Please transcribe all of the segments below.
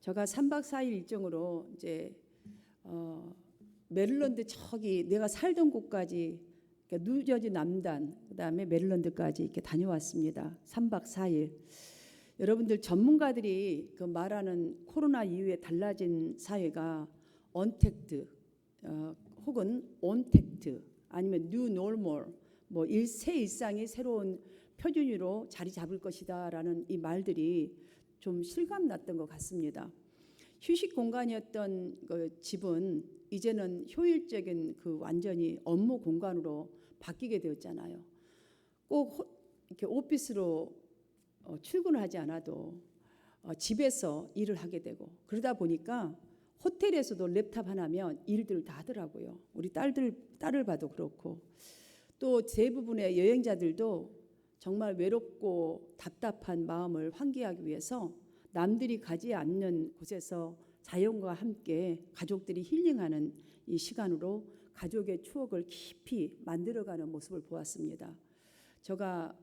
제가 3박 4일 일정으로 이제 메릴랜드 저기 내가 살던 곳까지 그러니까 뉴저지 남단 그다음에 메릴랜드까지 이렇게 다녀왔습니다. 3박 4일. 여러분들 전문가들이 그 말하는 코로나 이후에 달라진 사회가 언택트 혹은 온택트 아니면 뉴 노멀 뭐 새 일상이 새로운 표준으로 자리 잡을 것이다라는 이 말들이 좀 실감 났던 것 같습니다. 휴식 공간이었던 그 집은 이제는 효율적인 그 완전히 업무 공간으로 바뀌게 되었잖아요. 꼭 이렇게 오피스로 출근을 하지 않아도 집에서 일을 하게 되고 그러다 보니까 호텔에서도 랩탑 하나면 일들 다 하더라고요. 우리 딸을 봐도 그렇고 또 대부분의 여행자들도 정말 외롭고 답답한 마음을 환기하기 위해서 남들이 가지 않는 곳에서 자연과 함께 가족들이 힐링하는 이 시간으로 가족의 추억을 깊이 만들어가는 모습을 보았습니다. 제가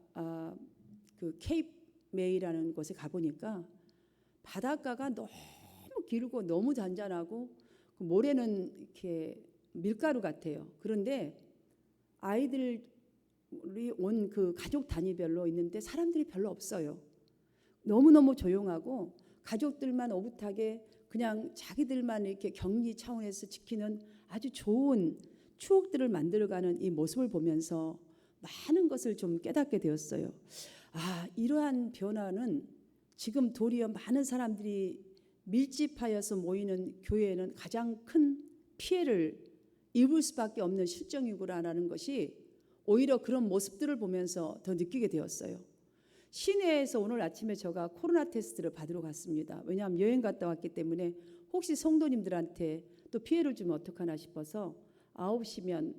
그 케이프 메이라는 곳에 가보니까 바닷가가 너무 길고 너무 잔잔하고 그 모래는 이렇게 밀가루 같아요. 그런데 아이들이 온 그 가족 단위별로 있는데 사람들이 별로 없어요. 너무너무 조용하고 가족들만 오붓하게 그냥 자기들만 이렇게 격리 차원에서 지키는 아주 좋은 추억들을 만들어가는 이 모습을 보면서 많은 것을 좀 깨닫게 되었어요. 이러한 변화는 지금 도리어 많은 사람들이 밀집하여서 모이는 교회에는 가장 큰 피해를 입을 수밖에 없는 실정이구나라는 것이 오히려 그런 모습들을 보면서 더 느끼게 되었어요. 시내에서 오늘 아침에 제가 코로나 테스트를 받으러 갔습니다. 왜냐하면 여행 갔다 왔기 때문에 혹시 성도님들한테 또 피해를 주면 어떡하나 싶어서 9시면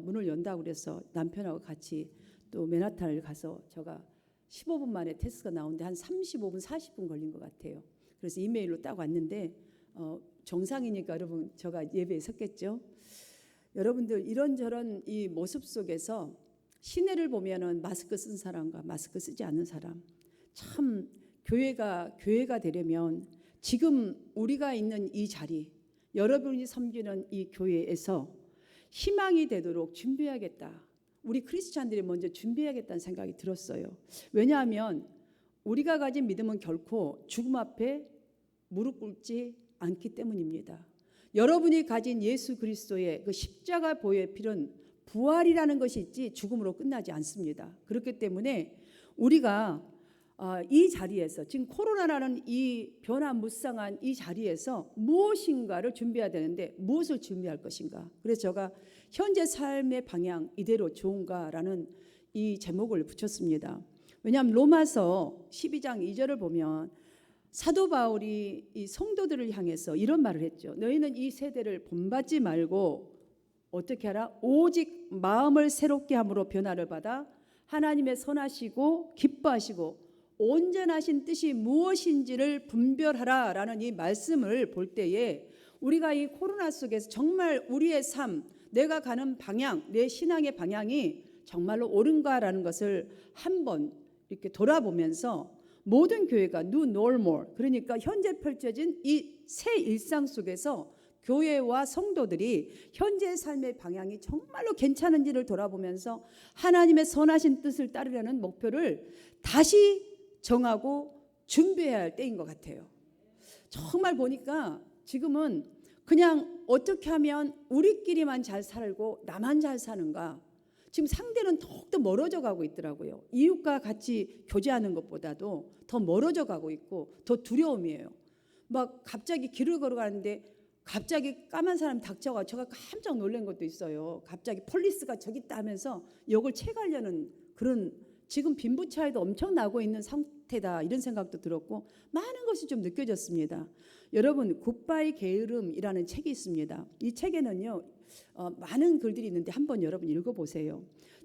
문을 연다고 그래서 남편하고 같이 또 맨하탄을 가서 제가 15분 만에 테스트가 나오는데 한 35분 40분 걸린 것 같아요. 그래서 이메일로 딱 왔는데 정상이니까 여러분 제가 예배에 섰겠죠. 여러분들 이런저런 이 모습 속에서 시내를 보면은 마스크 쓴 사람과 마스크 쓰지 않는 사람 참 교회가 되려면 지금 우리가 있는 이 자리 여러분이 섬기는 이 교회에서 희망이 되도록 준비해야겠다. 우리 크리스찬들이 먼저 준비해야겠다는 생각이 들었어요. 왜냐하면 우리가 가진 믿음은 결코 죽음 앞에 무릎 꿇지 않기 때문입니다. 여러분이 가진 예수 그리스도의 그 십자가 보혈의 피는 부활이라는 것이 있지 죽음으로 끝나지 않습니다. 그렇기 때문에 우리가 이 자리에서 지금 코로나라는 이 변화무쌍한 이 자리에서 무엇인가를 준비해야 되는데 무엇을 준비할 것인가. 그래서 제가 현재 삶의 방향 이대로 좋은가라는 이 제목을 붙였습니다. 왜냐하면 로마서 12장 2절을 보면 사도 바울이 이 성도들을 향해서 이런 말을 했죠. 너희는 이 세대를 본받지 말고 어떻게 하라? 오직 마음을 새롭게 함으로 변화를 받아 하나님의 선하시고 기뻐하시고 온전하신 뜻이 무엇인지를 분별하라라는 이 말씀을 볼 때에 우리가 이 코로나 속에서 정말 우리의 삶, 내가 가는 방향, 내 신앙의 방향이 정말로 옳은가라는 것을 한번 이렇게 돌아보면서 모든 교회가 new normal 그러니까 현재 펼쳐진 이 새 일상 속에서 교회와 성도들이 현재의 삶의 방향이 정말로 괜찮은지를 돌아보면서 하나님의 선하신 뜻을 따르려는 목표를 다시 정하고 준비해야 할 때인 것 같아요. 정말 보니까 지금은 그냥 어떻게 하면 우리끼리만 잘 살고 나만 잘 사는가 지금 상대는 더욱더 멀어져 가고 있더라고요. 이웃과 같이 교제하는 것보다도 더 멀어져 가고 있고 더 두려움이에요. 막 갑자기 길을 걸어가는데 갑자기 까만 사람이 닥쳐가 제가 깜짝 놀란 것도 있어요. 갑자기 폴리스가 저기 있다 하면서 역을 채가려는 그런 지금 빈부차이도 엄청 나고 있는 상태다 이런 생각도 들었고 많은 것이 좀 느껴졌습니다. 여러분 굿바이 게으름이라는 책이 있습니다. 이 책에는요 많은 글들이 있는데 한번 여러분 읽어보세요.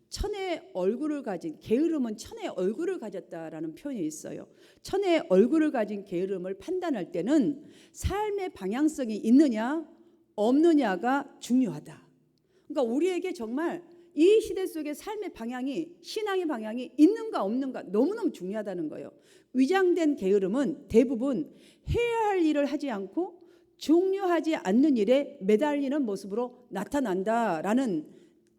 천의 얼굴을 가진 게으름은 천의 얼굴을 가졌다라는 표현이 있어요. 천의 얼굴을 가진 게으름을 판단할 때는 삶의 방향성이 있느냐 없느냐가 중요하다. 그러니까 우리에게 정말 이 시대 속에 삶의 방향이, 신앙의 방향이 있는가 없는가 너무너무 중요하다는 거예요. 위장된 게으름은 대부분 해야 할 일을 하지 않고 중요하지 않는 일에 매달리는 모습으로 나타난다라는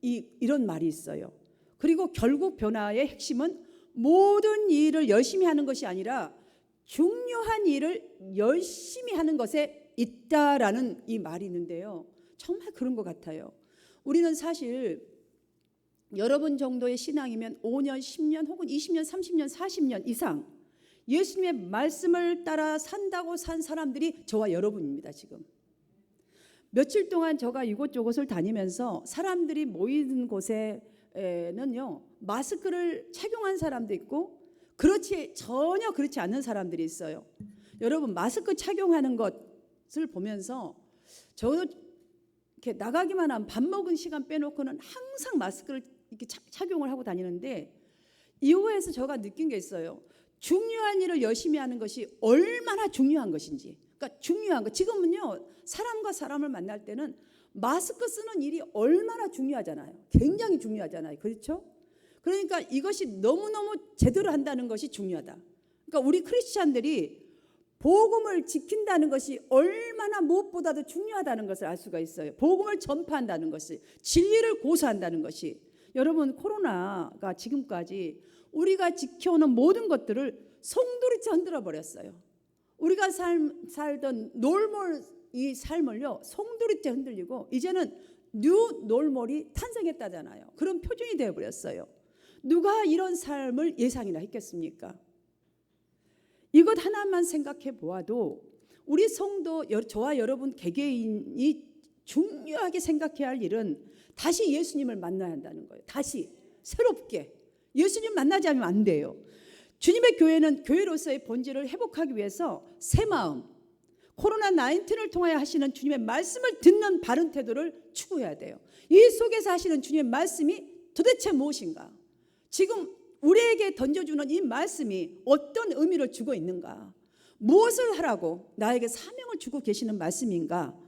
이런 말이 있어요. 그리고 결국 변화의 핵심은 모든 일을 열심히 하는 것이 아니라 중요한 일을 열심히 하는 것에 있다라는 이 말이 있는데요. 정말 그런 것 같아요. 우리는 사실 여러분 정도의 신앙이면 5년, 10년 혹은 20년, 30년, 40년 이상 예수님의 말씀을 따라 산다고 산 사람들이 저와 여러분입니다. 지금 며칠 동안 제가 이곳저곳을 다니면서 사람들이 모이는 곳에는요 마스크를 착용한 사람도 있고 전혀 그렇지 않는 사람들이 있어요. 여러분 마스크 착용하는 것을 보면서 저도 이렇게 나가기만 하면 밥 먹은 시간 빼놓고는 항상 마스크를 이렇게 착용을 하고 다니는데 이거에서 제가 느낀 게 있어요. 중요한 일을 열심히 하는 것이 얼마나 중요한 것인지. 그러니까 중요한 거. 지금은요 사람과 사람을 만날 때는 마스크 쓰는 일이 얼마나 중요하잖아요. 굉장히 중요하잖아요. 그렇죠? 그러니까 이것이 너무너무 제대로 한다는 것이 중요하다. 그러니까 우리 크리스찬들이 복음을 지킨다는 것이 얼마나 무엇보다도 중요하다는 것을 알 수가 있어요. 복음을 전파한다는 것이, 진리를 고수한다는 것이. 여러분 코로나가 지금까지 우리가 지켜오는 모든 것들을 송두리째 흔들어 버렸어요. 우리가 살던 놀몰 이 삶을요 송두리째 흔들리고 이제는 뉴 놀몰이 탄생했다잖아요. 그런 표준이 되어버렸어요. 누가 이런 삶을 예상이나 했겠습니까? 이것 하나만 생각해 보아도 우리 성도, 저와 여러분 개개인이 중요하게 생각해야 할 일은 다시 예수님을 만나야 한다는 거예요. 다시 새롭게 예수님 만나지 않으면 안 돼요. 주님의 교회는 교회로서의 본질을 회복하기 위해서 새 마음, 코로나19를 통하여 하시는 주님의 말씀을 듣는 바른 태도를 추구해야 돼요. 이 속에서 하시는 주님의 말씀이 도대체 무엇인가? 지금 우리에게 던져주는 이 말씀이 어떤 의미를 주고 있는가? 무엇을 하라고 나에게 사명을 주고 계시는 말씀인가?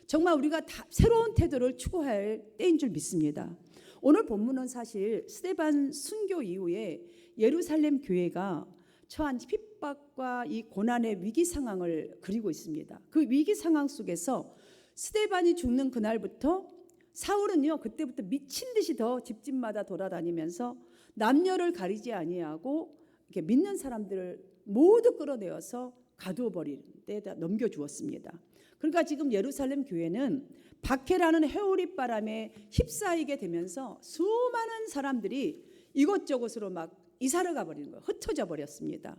정말 우리가 다 새로운 태도를 추구할 때인 줄 믿습니다. 오늘 본문은 사실 스데반 순교 이후에 예루살렘 교회가 처한 핍박과 이 고난의 위기 상황을 그리고 있습니다. 그 위기 상황 속에서 스데반이 죽는 그날부터 사울은요 그때부터 미친 듯이 더 집집마다 돌아다니면서 남녀를 가리지 아니하고 이렇게 믿는 사람들을 모두 끌어내어서 가두어 버린 데다 넘겨주었습니다. 그러니까 지금 예루살렘 교회는 박해라는 해오리 바람에 휩싸이게 되면서 수많은 사람들이 이곳저곳으로 막 이사를 가버리는 거예요. 흩어져 버렸습니다.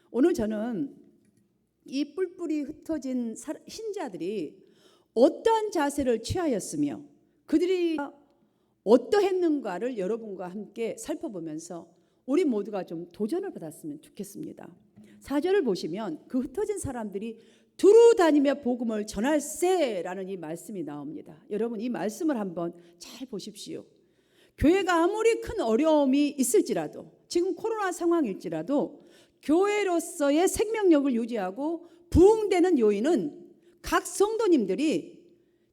오늘 저는 이 뿔뿔이 흩어진 신자들이 어떠한 자세를 취하였으며 그들이 어떠했는가를 여러분과 함께 살펴보면서 우리 모두가 좀 도전을 받았으면 좋겠습니다. 4절을 보시면 그 흩어진 사람들이 두루 다니며 복음을 전할세라는 이 말씀이 나옵니다. 여러분 이 말씀을 한번 잘 보십시오. 교회가 아무리 큰 어려움이 있을지라도 지금 코로나 상황일지라도 교회로서의 생명력을 유지하고 부흥되는 요인은 각 성도님들이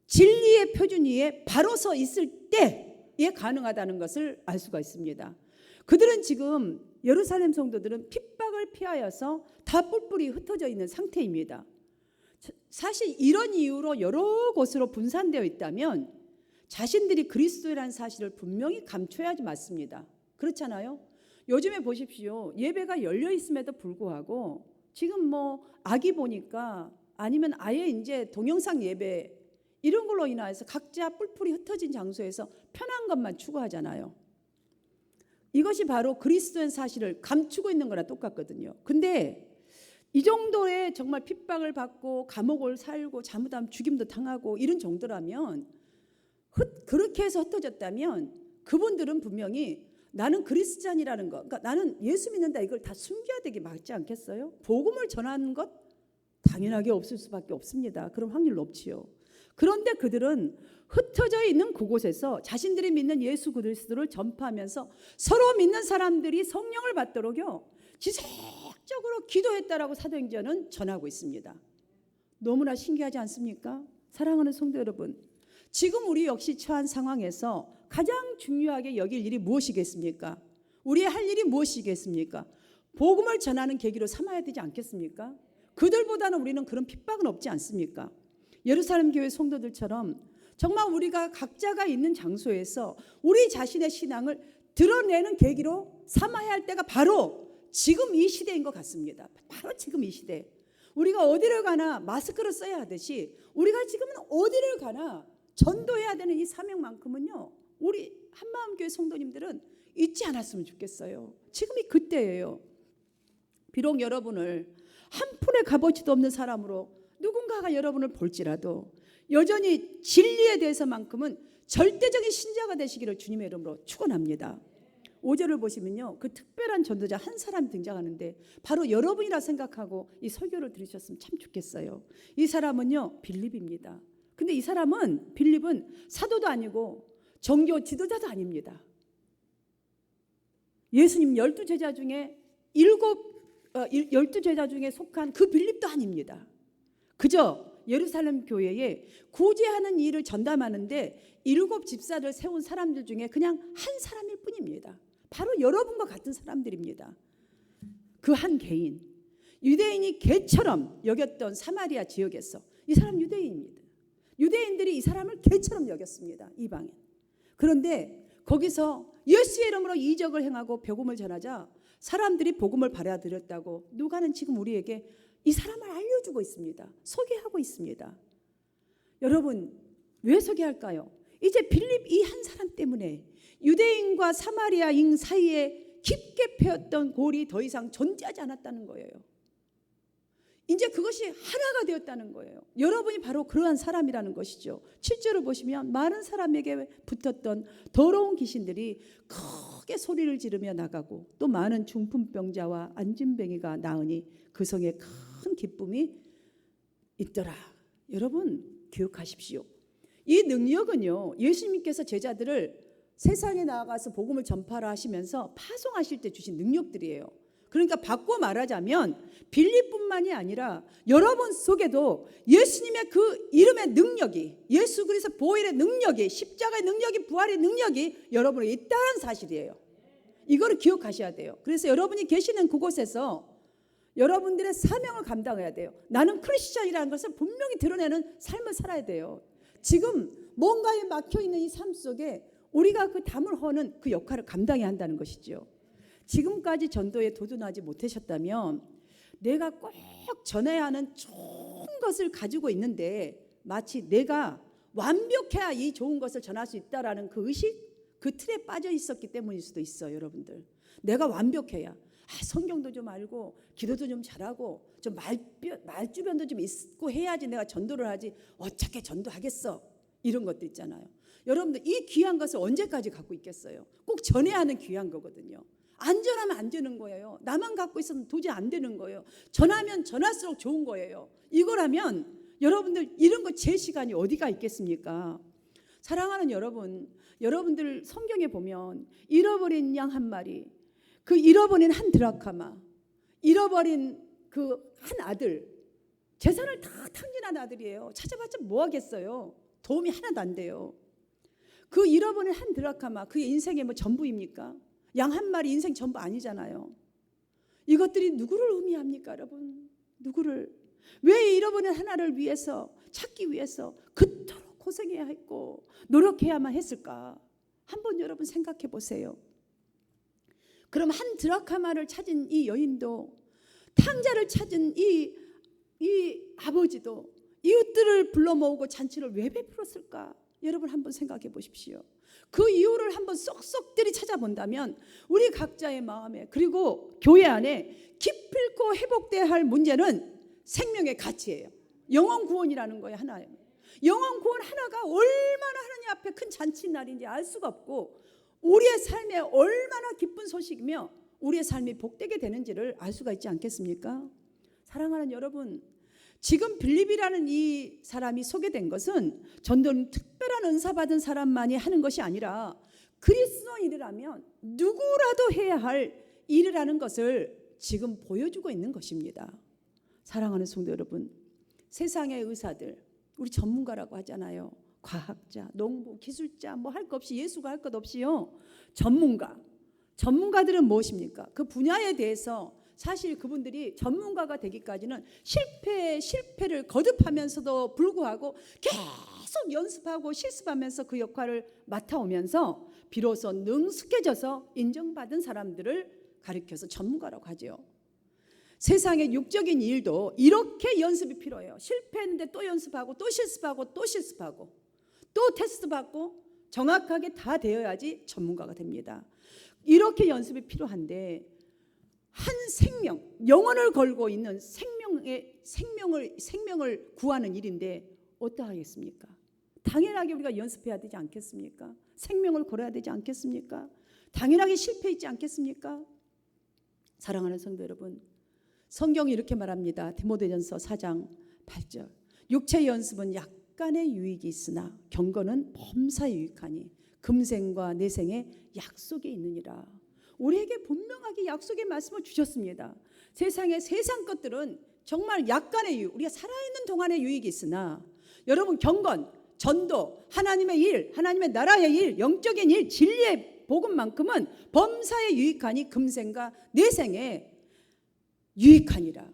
진리의 표준 위에 바로 서 있을 때에 가능하다는 것을 알 수가 있습니다. 그들은 지금 예루살렘 성도들은 핍박을 피하여서 다 뿔뿔이 흩어져 있는 상태입니다. 사실 이런 이유로 여러 곳으로 분산되어 있다면 자신들이 그리스도라는 사실을 분명히 감춰야지 맞습니다. 그렇잖아요. 요즘에 보십시오. 예배가 열려 있음에도 불구하고 지금 뭐 아기 보니까 아니면 아예 이제 동영상 예배 이런 걸로 인해서 각자 뿔뿔이 흩어진 장소에서 편한 것만 추구하잖아요. 이것이 바로 그리스도의 사실을 감추고 있는 거랑 똑같거든요. 근데 이 정도의 정말 핍박을 받고 감옥을 살고 잘못하면 죽임도 당하고 이런 정도라면 그렇게 해서 흩어졌다면 그분들은 분명히 나는 그리스찬이라는 것, 그러니까 나는 예수 믿는다 이걸 다 숨겨야 되게 맞지 않겠어요? 복음을 전하는 것 당연하게 없을 수밖에 없습니다. 그럼 확률 높지요. 그런데 그들은 흩어져 있는 그곳에서 자신들이 믿는 예수 그리스도를 전파하면서 서로 믿는 사람들이 성령을 받도록요 지속적으로 기도했다라고 사도행전은 전하고 있습니다. 너무나 신기하지 않습니까? 사랑하는 성도 여러분, 지금 우리 역시 처한 상황에서 가장 중요하게 여길 일이 무엇이겠습니까? 우리의 할 일이 무엇이겠습니까? 복음을 전하는 계기로 삼아야 되지 않겠습니까? 그들보다는 우리는 그런 핍박은 없지 않습니까? 예루살렘 교회 성도들처럼 정말 우리가 각자가 있는 장소에서 우리 자신의 신앙을 드러내는 계기로 삼아야 할 때가 바로 지금 이 시대인 것 같습니다. 바로 지금 이 시대. 우리가 어디를 가나 마스크를 써야 하듯이 우리가 지금은 어디를 가나 전도해야 되는 이 사명만큼은요, 우리 한마음교회 성도님들은 잊지 않았으면 좋겠어요. 지금이 그때예요. 비록 여러분을 한 푼의 값어치도 없는 사람으로 누군가가 여러분을 볼지라도 여전히 진리에 대해서만큼은 절대적인 신자가 되시기를 주님의 이름으로 축원합니다. 5절을 보시면요, 그 특별한 전도자 한 사람이 등장하는데 바로 여러분이라 생각하고 이 설교를 들으셨으면 참 좋겠어요. 이 사람은요, 빌립입니다. 근데 이 사람은, 빌립은 사도도 아니고 종교 지도자도 아닙니다. 예수님 12제자 중에 12제자 중에 속한 그 빌립도 아닙니다. 그저 예루살렘 교회에 구제하는 일을 전담하는데 7 집사를 세운 사람들 중에 그냥 한 사람일 뿐입니다. 바로 여러분과 같은 사람들입니다. 그 한 개인, 유대인이 개처럼 여겼던 사마리아 지역에서, 이 사람 유대인입니다. 유대인들이 이 사람을 개처럼 여겼습니다. 이방인. 그런데 거기서 예수의 이름으로 이적을 행하고 복음을 전하자 사람들이 복음을 받아들였다고 누가는 지금 우리에게 이 사람을 알려주고 있습니다. 소개하고 있습니다. 여러분, 왜 소개할까요? 이제 빌립 이 한 사람 때문에 유대인과 사마리아인 사이에 깊게 패였던 골이 더 이상 존재하지 않았다는 거예요. 이제 그것이 하나가 되었다는 거예요. 여러분이 바로 그러한 사람이라는 것이죠. 7절을 보시면 많은 사람에게 붙었던 더러운 귀신들이 크게 소리를 지르며 나가고 또 많은 중풍병자와 안진뱅이가 나으니 그 성에 큰 기쁨이 있더라. 여러분 기억하십시오. 이 능력은요, 예수님께서 제자들을 세상에 나가서 복음을 전파라 하시면서 파송하실 때 주신 능력들이에요. 그러니까 바꿔 말하자면 빌립뿐만이 아니라 여러분 속에도 예수님의 그 이름의 능력이, 예수 그리스도 보혈의 능력이, 십자가의 능력이, 부활의 능력이 여러분에 있다는 사실이에요. 이거를 기억하셔야 돼요. 그래서 여러분이 계시는 그곳에서 여러분들의 사명을 감당해야 돼요. 나는 크리스천이라는 것을 분명히 드러내는 삶을 살아야 돼요. 지금 뭔가에 막혀있는 이 삶 속에 우리가 그 담을 허는 그 역할을 감당해야 한다는 것이죠. 지금까지 전도에 도전하지 못하셨다면 내가 꼭 전해야 하는 좋은 것을 가지고 있는데 마치 내가 완벽해야 이 좋은 것을 전할 수 있다라는 그 의식, 그 틀에 빠져 있었기 때문일 수도 있어요. 여러분들, 내가 완벽해야, 성경도 좀 알고 기도도 좀 잘하고 좀 말주변도 좀 있고 해야지 내가 전도를 하지, 어떻게 전도하겠어, 이런 것도 있잖아요. 여러분들 이 귀한 것을 언제까지 갖고 있겠어요? 꼭 전해야 하는 귀한 거거든요. 안 전하면 안 되는 거예요. 나만 갖고 있어서는 도저히 안 되는 거예요. 전하면 전할수록 좋은 거예요. 이거라면 여러분들 이런 거 제 시간이 어디가 있겠습니까? 사랑하는 여러분, 여러분들 성경에 보면 잃어버린 양 한 마리, 그 잃어버린 한 드라카마, 잃어버린 그 한 아들, 재산을 다 탕진한 아들이에요. 찾아봤자 뭐 하겠어요? 도움이 하나도 안 돼요. 그 잃어버린 한 드라카마, 그의 인생의 뭐 전부입니까? 양 한 마리 인생 전부 아니잖아요. 이것들이 누구를 의미합니까, 여러분? 누구를? 왜 잃어버린 하나를 위해서, 찾기 위해서 그토록 고생해야 했고 노력해야만 했을까? 한번 여러분 생각해 보세요. 그럼 한 드라카마를 찾은 이 여인도, 탕자를 찾은 이 아버지도 이웃들을 불러 모으고 잔치를 왜 베풀었을까? 여러분 한번 생각해 보십시오. 그 이유를 한번 쏙쏙들이 찾아본다면 우리 각자의 마음에, 그리고 교회 안에 기필코 회복돼야 할 문제는 생명의 가치예요. 영혼 구원이라는 거예요. 하나예요. 영혼 구원 하나가 얼마나 하나님 앞에 큰 잔치날인지 알 수가 없고, 우리의 삶에 얼마나 기쁜 소식이며 우리의 삶이 복되게 되는지를 알 수가 있지 않겠습니까? 사랑하는 여러분, 지금 빌립이라는 이 사람이 소개된 것은 전도는 특별한 은사 받은 사람만이 하는 것이 아니라 그리스도인이라면 누구라도 해야 할 일이라는 것을 지금 보여주고 있는 것입니다. 사랑하는 성도 여러분, 세상의 의사들, 우리 전문가라고 하잖아요. 과학자, 농부, 기술자 뭐 할 것 없이 예수가 할 것 없이요. 전문가들은 무엇입니까? 그 분야에 대해서 사실 그분들이 전문가가 되기까지는 실패를 거듭하면서도 불구하고 계속 연습하고 실습하면서 그 역할을 맡아오면서 비로소 능숙해져서 인정받은 사람들을 가리켜서 전문가라고 하죠. 세상의 육적인 일도 이렇게 연습이 필요해요. 실패했는데 또 연습하고 또 실습하고 또 실습하고 또 테스트 받고 정확하게 다 되어야지 전문가가 됩니다. 이렇게 연습이 필요한데 한 생명, 영혼을 걸고 있는 생명을 구하는 일인데 어떠하겠습니까? 당연하게 우리가 연습해야 되지 않겠습니까? 생명을 걸어야 되지 않겠습니까? 당연하게 실패했지 않겠습니까? 사랑하는 성도 여러분, 성경이 이렇게 말합니다. 디모데전서 4장 8절. 육체 연습은 약간의 유익이 있으나 경건은 범사에 유익하니 금생과 내생에 약속이 있느니라. 우리에게 분명하게 약속의 말씀을 주셨습니다. 세상 것들은 정말 약간의 유익, 우리가 살아있는 동안의 유익이 있으나 여러분 경건, 전도, 하나님의 일, 하나님의 나라의 일, 영적인 일, 진리의 복음만큼은 범사에 유익하니 금생과 내생에 유익하니라.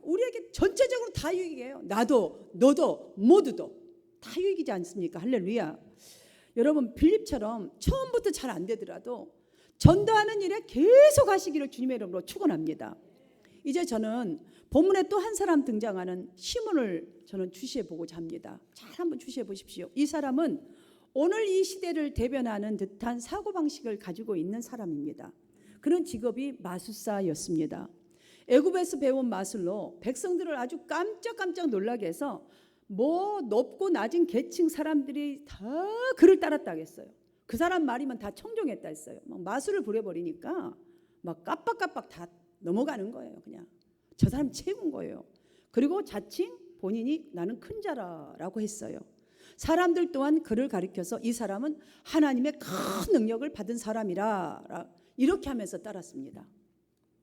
우리에게 전체적으로 다 유익이에요. 나도 너도 모두도 다 유익이지 않습니까? 할렐루야. 여러분 빌립처럼 처음부터 잘 안 되더라도 전도하는 일에 계속 하시기를 주님의 이름으로 축원합니다. 이제 저는 본문에 또 한 사람 등장하는 시몬을 저는 주시해 보고자 합니다. 잘 한번 주시해 보십시오. 이 사람은 오늘 이 시대를 대변하는 듯한 사고방식을 가지고 있는 사람입니다. 그런 직업이 마술사였습니다. 애굽에서 배운 마술로 백성들을 아주 깜짝깜짝 놀라게 해서 뭐 높고 낮은 계층 사람들이 다 그를 따랐다고 했어요. 그 사람 말이면 다 청종했다 했어요. 막 마술을 부려버리니까 막 깜빡깜빡 다 넘어가는 거예요. 그냥 저 사람 최고인 거예요. 그리고 자칭 본인이 나는 큰 자라라고 했어요. 사람들 또한 그를 가리켜서 이 사람은 하나님의 큰 능력을 받은 사람이라 이렇게 하면서 따랐습니다.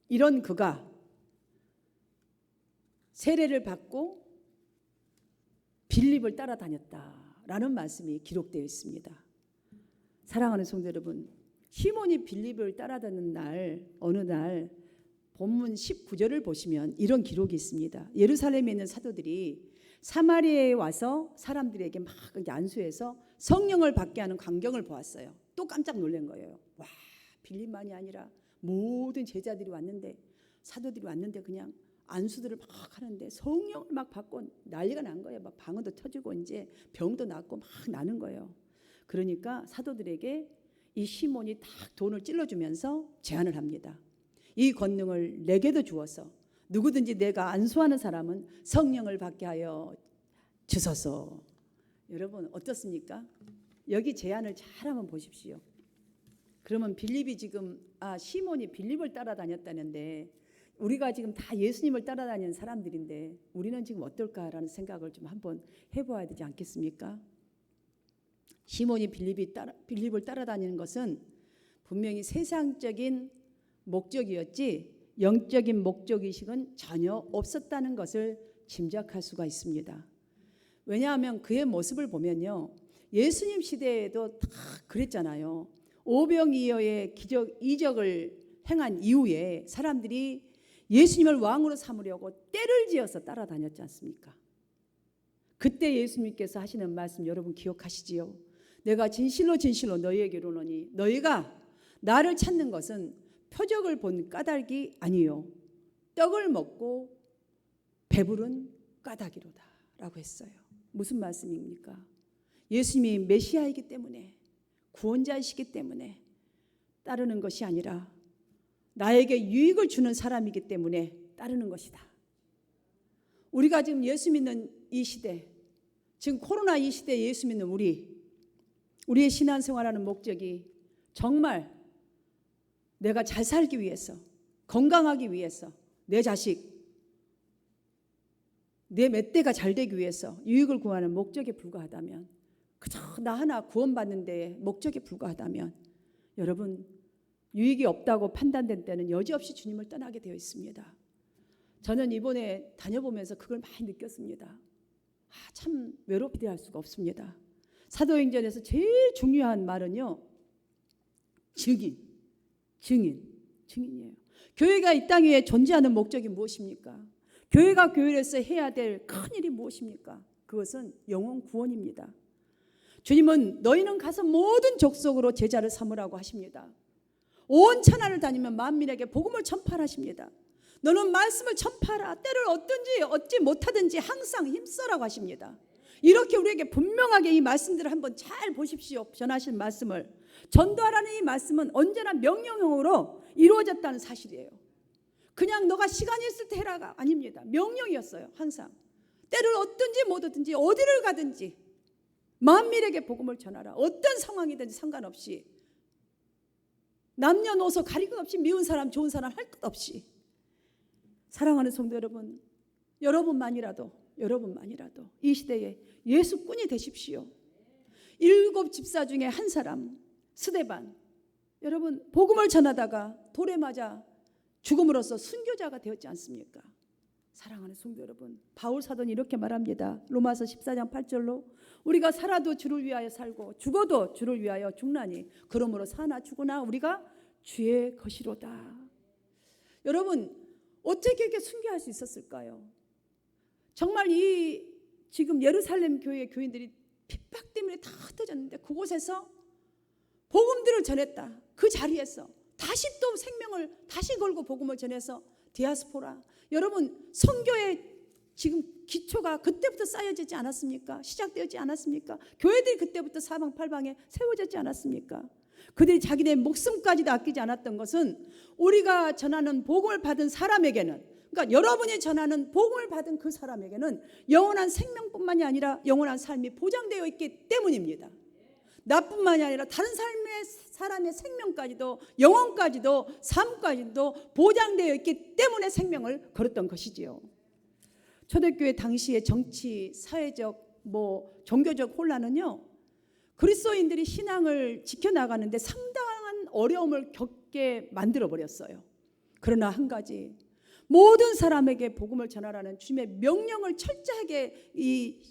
이런 그가 세례를 받고 빌립을 따라다녔다라는 말씀이 기록되어 있습니다. 사랑하는 성도 여러분, 시몬이 빌립을 따라다니는 날 어느 날 본문 19절을 보시면 이런 기록이 있습니다. 예루살렘에 있는 사도들이 사마리아에 와서 사람들에게 막 안수해서 성령을 받게 하는 광경을 보았어요. 또 깜짝 놀란 거예요. 와, 빌립만이 아니라 모든 제자들이 왔는데 사도들이 왔는데 그냥 안수들을 막 하는데 성령을 막 받고 난리가 난 거예요. 막 방언도 터지고 이제 병도 낫고 막 나는 거예요. 그러니까 사도들에게 이 시몬이 딱 돈을 찔러주면서 제안을 합니다. 이 권능을 내게도 주어서 누구든지 내가 안수하는 사람은 성령을 받게 하여 주소서. 여러분 어떻습니까? 여기 제안을 잘 한번 보십시오. 그러면 빌립이 지금 시몬이 빌립을 따라다녔다는데 우리가 지금 다 예수님을 따라다니는 사람들인데 우리는 지금 어떨까라는 생각을 좀 한번 해봐야 되지 않겠습니까? 시몬이 빌립을 따라다니는 것은 분명히 세상적인 목적이었지 영적인 목적의식은 전혀 없었다는 것을 짐작할 수가 있습니다. 왜냐하면 그의 모습을 보면요. 예수님 시대에도 다 그랬잖아요. 오병이어의 이적을 행한 이후에 사람들이 예수님을 왕으로 삼으려고 떼를 지어서 따라다녔지 않습니까? 그때 예수님께서 하시는 말씀 여러분 기억하시지요? 내가 진실로 진실로 너희에게 이르노니 너희가 나를 찾는 것은 표적을 본 까닭이 아니요 떡을 먹고 배부른 까닭이로다 라고 했어요. 무슨 말씀입니까? 예수님이 메시아이기 때문에 구원자이시기 때문에 따르는 것이 아니라 나에게 유익을 주는 사람이기 때문에 따르는 것이다. 우리가 지금 예수 믿는 이 시대, 지금 코로나 이 시대에 예수 믿는 우리의 신앙생활하는 목적이 정말 내가 잘 살기 위해서, 건강하기 위해서, 내 자식, 내 멧돼가 잘 되기 위해서 유익을 구하는 목적에 불과하다면, 그저 나 하나 구원받는 데 목적에 불과하다면 여러분 유익이 없다고 판단된 때는 여지없이 주님을 떠나게 되어 있습니다. 저는 이번에 다녀보면서 그걸 많이 느꼈습니다. 참 외롭게 할 수가 없습니다. 사도행전에서 제일 중요한 말은요, 증인이에요. 교회가 이 땅 위에 존재하는 목적이 무엇입니까? 교회가 교회로서 해야 될 큰 일이 무엇입니까? 그것은 영혼 구원입니다. 주님은 너희는 가서 모든 족속으로 제자를 삼으라고 하십니다. 온 천하를 다니며 만민에게 복음을 전파하십니다. 너는 말씀을 전파하라. 때를 얻든지 얻지 못하든지 항상 힘써라고 하십니다. 이렇게 우리에게 분명하게 이 말씀들을 한번 잘 보십시오. 전하실 말씀을. 전도하라는 이 말씀은 언제나 명령형으로 이루어졌다는 사실이에요. 그냥 너가 시간이 있을 때 해라가 아닙니다. 명령이었어요. 항상. 때를 얻든지 못 얻든지 어디를 가든지 만민에게 복음을 전하라. 어떤 상황이든지 상관없이, 남녀노소 가릴 것 없이, 미운 사람 좋은 사람 할 것 없이. 사랑하는 성도 여러분, 여러분만이라도 이 시대에 예수꾼이 되십시오. 7 집사 중에 한 사람 스데반, 여러분 복음을 전하다가 돌에 맞아 죽음으로써 순교자가 되었지 않습니까? 사랑하는 성도 여러분, 바울 사도는 이렇게 말합니다. 로마서 14장 8절로 우리가 살아도 주를 위하여 살고 죽어도 주를 위하여 죽나니 그러므로 사나 죽으나 우리가 주의 것이로다. 여러분 어떻게 이렇게 순교할 수 있었을까요? 정말 이 지금 예루살렘 교회 교인들이 핍박 때문에 다 흩어졌는데 그곳에서 복음들을 전했다. 그 자리에서 다시 또 생명을 다시 걸고 복음을 전해서 디아스포라, 여러분 선교의 지금 기초가 그때부터 쌓여지지 않았습니까? 시작되었지 않았습니까? 교회들이 그때부터 사방팔방에 세워졌지 않았습니까? 그들이 자기네 목숨까지도 아끼지 않았던 것은 우리가 전하는 복음을 받은 사람에게는, 그러니까 여러분이 전하는 복음을 받은 그 사람에게는 영원한 생명뿐만이 아니라 영원한 삶이 보장되어 있기 때문입니다. 나뿐만이 아니라 다른 사람의 생명까지도, 영혼까지도, 삶까지도 보장되어 있기 때문에 생명을 걸었던 것이지요. 초대교회 당시의 정치, 사회적, 종교적 혼란은요, 그리스도인들이 신앙을 지켜나가는데 상당한 어려움을 겪게 만들어버렸어요. 그러나 한 가지, 모든 사람에게 복음을 전하라는 주님의 명령을 철저하게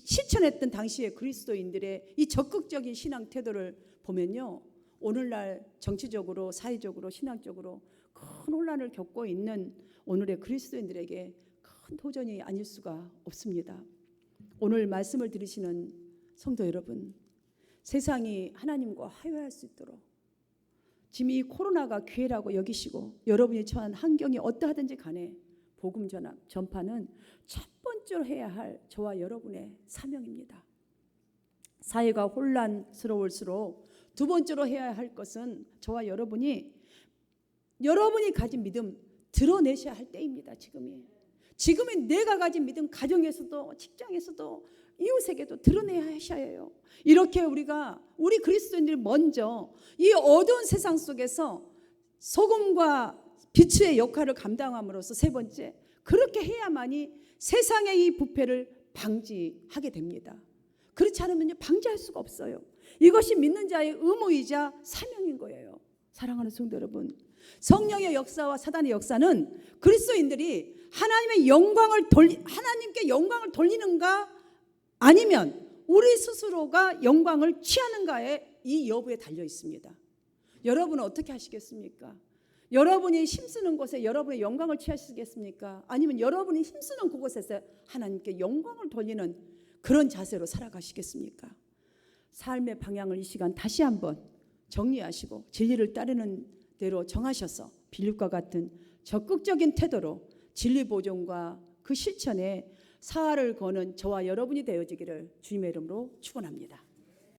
실천했던 당시의 그리스도인들의 이 적극적인 신앙 태도를 보면요, 오늘날 정치적으로, 사회적으로, 신앙적으로 큰 혼란을 겪고 있는 오늘의 그리스도인들에게 큰 도전이 아닐 수가 없습니다. 오늘 말씀을 들으시는 성도 여러분, 세상이 하나님과 화해할 수 있도록 지금 이 코로나가 기회라고 여기시고 여러분이 처한 환경이 어떠하든지 간에 복음 전파는 첫 번째로 해야 할 저와 여러분의 사명입니다. 사회가 혼란스러울수록 두 번째로 해야 할 것은 저와 여러분이 가진 믿음 드러내셔야 할 때입니다. 지금이 내가 가진 믿음 가정에서도 직장에서도 이웃에게도 드러내야 하셔야. 이렇게 우리 그리스도인들이 먼저 이 어두운 세상 속에서 소금과 빛의 역할을 감당함으로써, 세 번째, 그렇게 해야만이 세상의 이 부패를 방지하게 됩니다. 그렇지 않으면 방지할 수가 없어요. 이것이 믿는 자의 의무이자 사명인 거예요. 사랑하는 성도 여러분, 성령의 역사와 사단의 역사는 그리스도인들이 하나님께 영광을 돌리는가 아니면 우리 스스로가 영광을 취하는가에 이 여부에 달려 있습니다. 여러분은 어떻게 하시겠습니까? 여러분이 힘쓰는 곳에 여러분의 영광을 취하시겠습니까? 아니면 여러분이 힘쓰는 그곳에서 하나님께 영광을 돌리는 그런 자세로 살아가시겠습니까? 삶의 방향을 이 시간 다시 한번 정리하시고 진리를 따르는 대로 정하셔서 빌립과 같은 적극적인 태도로 진리 보존과 그 실천에 사활을 거는 저와 여러분이 되어지기를 주님의 이름으로 축원합니다.